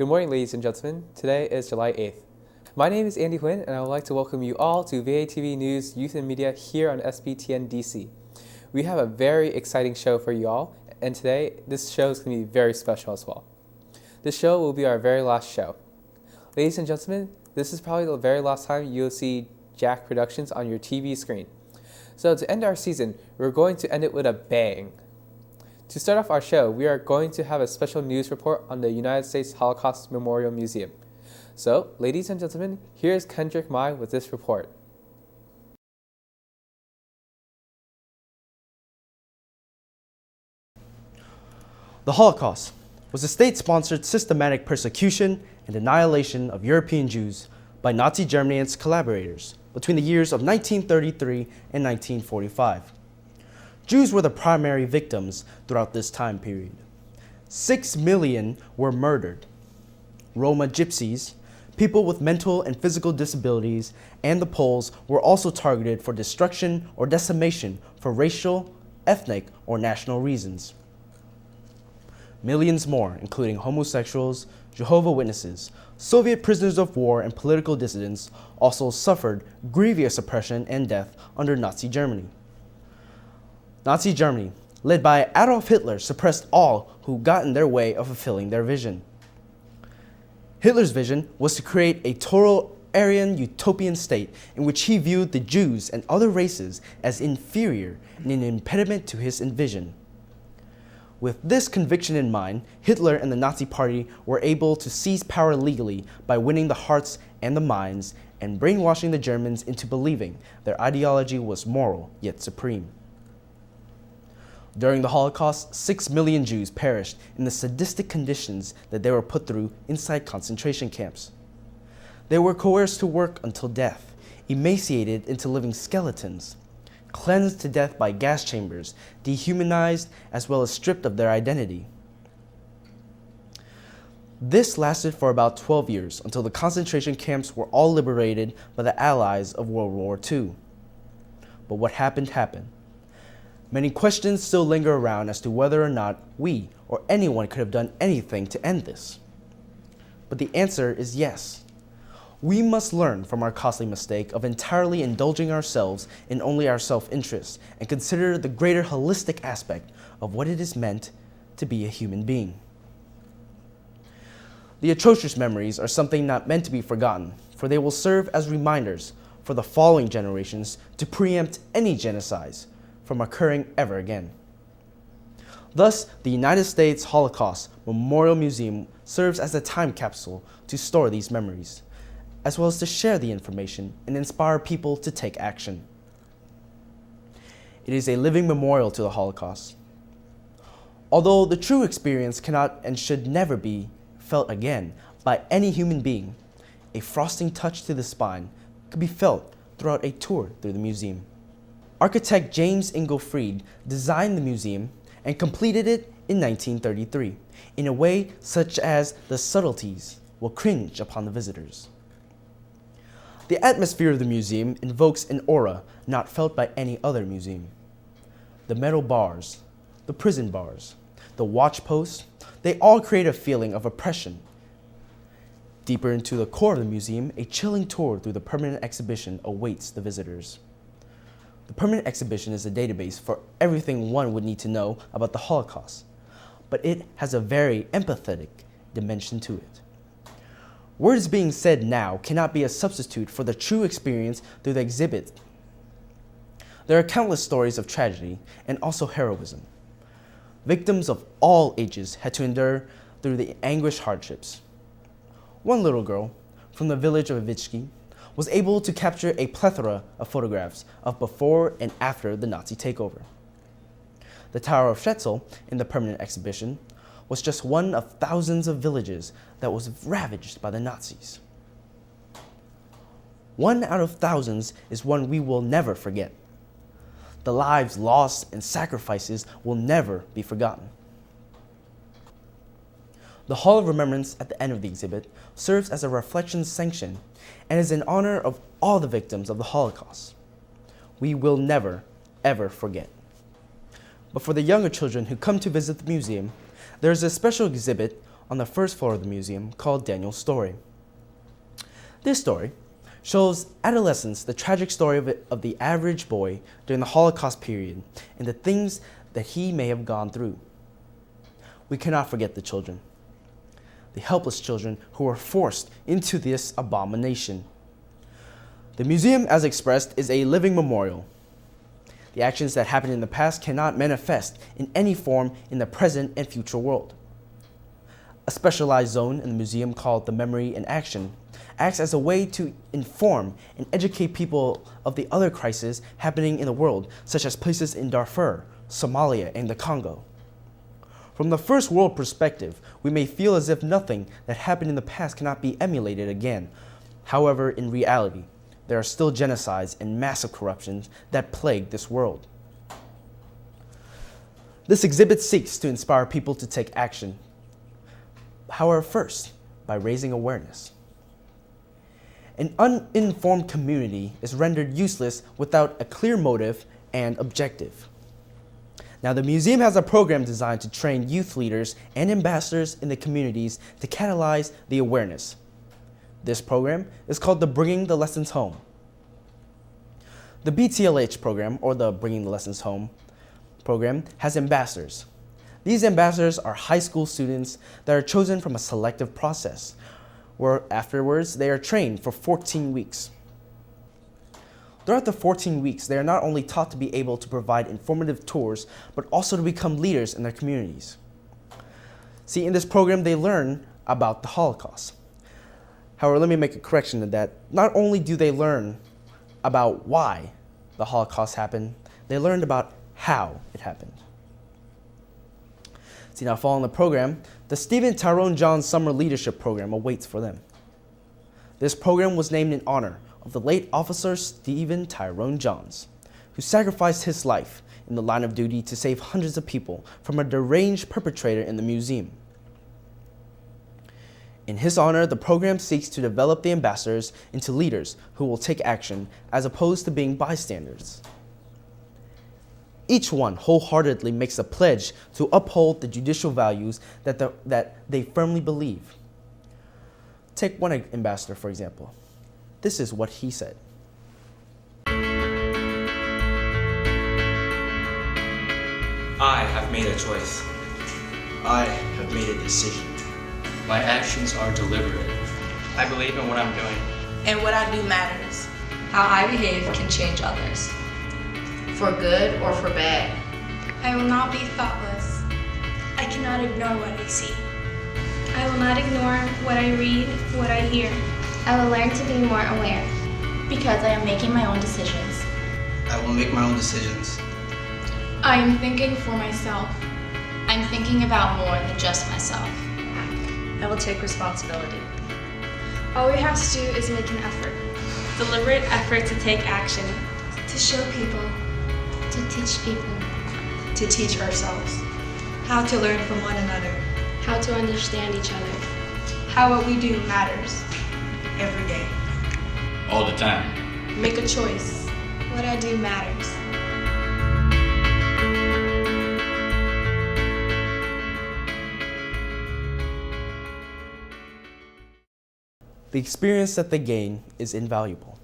Good morning, ladies and gentlemen. Today is July 8th. My name is Andy Huynh, and I would like to welcome you all to VATV News Youth and Media here on SBTN-DC. We have a very exciting show for you all, and today this show is going to be very special as well. This show will be our very last show. Ladies and gentlemen, this is probably the very last time you'll see Jack Productions on your TV screen. So to end our season, we're going to end it with a bang. To start off our show, we are going to have a special news report on the United States Holocaust Memorial Museum. So, ladies and gentlemen, here's Kendrick Mai with this report. The Holocaust was a state-sponsored systematic persecution and annihilation of European Jews by Nazi Germany and its collaborators between the years of 1933 and 1945. Jews were the primary victims throughout this time period. 6 million were murdered. Roma gypsies, people with mental and physical disabilities, and the Poles were also targeted for destruction or decimation for racial, ethnic, or national reasons. Millions more, including homosexuals, Jehovah's Witnesses, Soviet prisoners of war, and political dissidents, also suffered grievous oppression and death under Nazi Germany. Nazi Germany, led by Adolf Hitler, suppressed all who got in their way of fulfilling their vision. Hitler's vision was to create a total Aryan utopian state in which he viewed the Jews and other races as inferior and an impediment to his vision. With this conviction in mind, Hitler and the Nazi Party were able to seize power legally by winning the hearts and the minds and brainwashing the Germans into believing their ideology was moral yet supreme. During the Holocaust, 6 million Jews perished in the sadistic conditions that they were put through inside concentration camps. They were coerced to work until death, emaciated into living skeletons, cleansed to death by gas chambers, dehumanized, as well as stripped of their identity. This lasted for about 12 years until the concentration camps were all liberated by the Allies of World War II. But what happened happened. Many questions still linger around as to whether or not we or anyone could have done anything to end this. But the answer is yes. We must learn from our costly mistake of entirely indulging ourselves in only our self-interest and consider the greater holistic aspect of what it is meant to be a human being. The atrocious memories are something not meant to be forgotten, for they will serve as reminders for the following generations to preempt any genocides from occurring ever again. Thus, the United States Holocaust Memorial Museum serves as a time capsule to store these memories, as well as to share the information and inspire people to take action. It is a living memorial to the Holocaust. Although the true experience cannot and should never be felt again by any human being, a frosting touch to the spine could be felt throughout a tour through the museum. Architect James Ingle Freed designed the museum and completed it in 1933 in a way such as the subtleties will cringe upon the visitors. The atmosphere of the museum invokes an aura not felt by any other museum. The metal bars, the prison bars, the watch posts, they all create a feeling of oppression. Deeper into the core of the museum, a chilling tour through the permanent exhibition awaits the visitors. The permanent exhibition is a database for everything one would need to know about the Holocaust, but it has a very empathetic dimension to it. Words being said now cannot be a substitute for the true experience through the exhibit. There are countless stories of tragedy and also heroism. Victims of all ages had to endure through the anguished hardships. One little girl from the village of Ivitsky was able to capture a plethora of photographs of before and after the Nazi takeover. The Tower of Schetzel in the permanent exhibition was just one of thousands of villages that was ravaged by the Nazis. One out of thousands is one we will never forget. The lives lost and sacrifices will never be forgotten. The Hall of Remembrance at the end of the exhibit serves as a reflection sanction and is in honor of all the victims of the Holocaust. We will never, ever forget. But for the younger children who come to visit the museum, there is a special exhibit on the first floor of the museum called Daniel's Story. This story shows adolescence, the tragic story of the average boy during the Holocaust period and the things that he may have gone through. We cannot forget the children, the helpless children who were forced into this abomination. The museum, as expressed, is a living memorial. The actions that happened in the past cannot manifest in any form in the present and future world. A specialized zone in the museum called the Memory in Action acts as a way to inform and educate people of the other crises happening in the world, such as places in Darfur, Somalia, and the Congo. From the first world perspective, we may feel as if nothing that happened in the past cannot be emulated again. However, in reality, there are still genocides and massive corruptions that plague this world. This exhibit seeks to inspire people to take action. However, first, by raising awareness. An uninformed community is rendered useless without a clear motive and objective. Now, the museum has a program designed to train youth leaders and ambassadors in the communities to catalyze the awareness. This program is called the Bringing the Lessons Home. The BTLH program, or the Bringing the Lessons Home program, has ambassadors. These ambassadors are high school students that are chosen from a selective process, where afterwards they are trained for 14 weeks. Throughout the 14 weeks, they are not only taught to be able to provide informative tours, but also to become leaders in their communities. See, in this program, they learn about the Holocaust. However, let me make a correction to that. Not only do they learn about why the Holocaust happened, they learned about how it happened. See, now following the program, the Stephen Tyrone John Summer Leadership Program awaits for them. This program was named in honor of the late Officer Stephen Tyrone Johns, who sacrificed his life in the line of duty to save hundreds of people from a deranged perpetrator in the museum. In his honor, the program seeks to develop the ambassadors into leaders who will take action as opposed to being bystanders. Each one wholeheartedly makes a pledge to uphold the judicial values that they firmly believe. Take one ambassador, for example. This is what he said. I have made a choice. I have made a decision. My actions are deliberate. I believe in what I'm doing. And what I do matters. How I behave can change others. For good or for bad. I will not be thoughtless. I cannot ignore what I see. I will not ignore what I read, what I hear. I will learn to be more aware. Because I am making my own decisions. I will make my own decisions. I am thinking for myself. I'm thinking about more than just myself. I will take responsibility. All we have to do is make an effort. Deliberate effort to take action. To show people. To teach people. To teach ourselves. How to learn from one another. How to understand each other. How what we do matters. Every day. All the time. Make a choice. What I do matters. The experience that they gain is invaluable.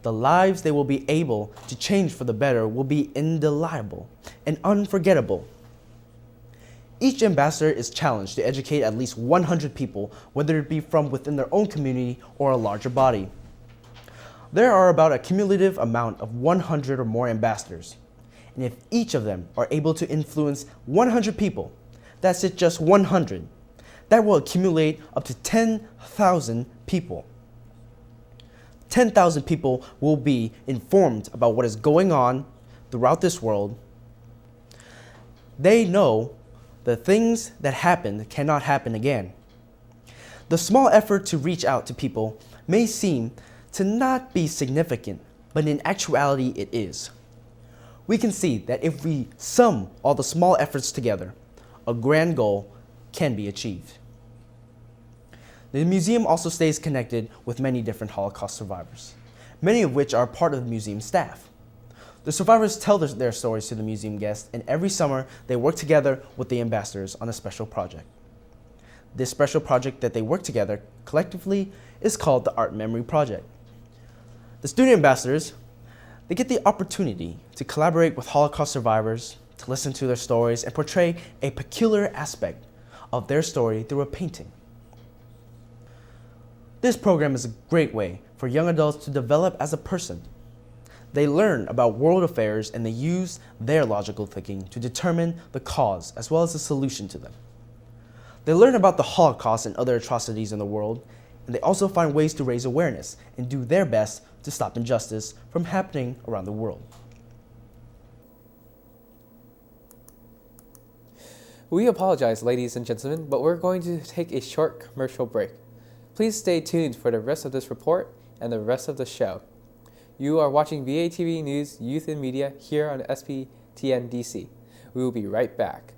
The lives they will be able to change for the better will be indelible and unforgettable. Each ambassador is challenged to educate at least 100 people, whether it be from within their own community or a larger body. There are about a cumulative amount of 100 or more ambassadors, and if each of them are able to influence 100 people, that's it, just 100, that will accumulate up to 10,000 people. 10,000 people will be informed about what is going on throughout this world. They know the things that happened cannot happen again. The small effort to reach out to people may seem to not be significant, but in actuality it is. We can see that if we sum all the small efforts together, a grand goal can be achieved. The museum also stays connected with many different Holocaust survivors, many of which are part of the museum staff. The survivors tell their stories to the museum guests, and every summer they work together with the ambassadors on a special project. This special project that they work together collectively is called the Art Memory Project. The student ambassadors, they get the opportunity to collaborate with Holocaust survivors, to listen to their stories, and portray a peculiar aspect of their story through a painting. This program is a great way for young adults to develop as a person. They learn about world affairs and they use their logical thinking to determine the cause as well as the solution to them. They learn about the Holocaust and other atrocities in the world, and they also find ways to raise awareness and do their best to stop injustice from happening around the world. We apologize, ladies and gentlemen, but we're going to take a short commercial break. Please stay tuned for the rest of this report and the rest of the show. You are watching VATV News Youth and Media here on SBTN-DC. We will be right back.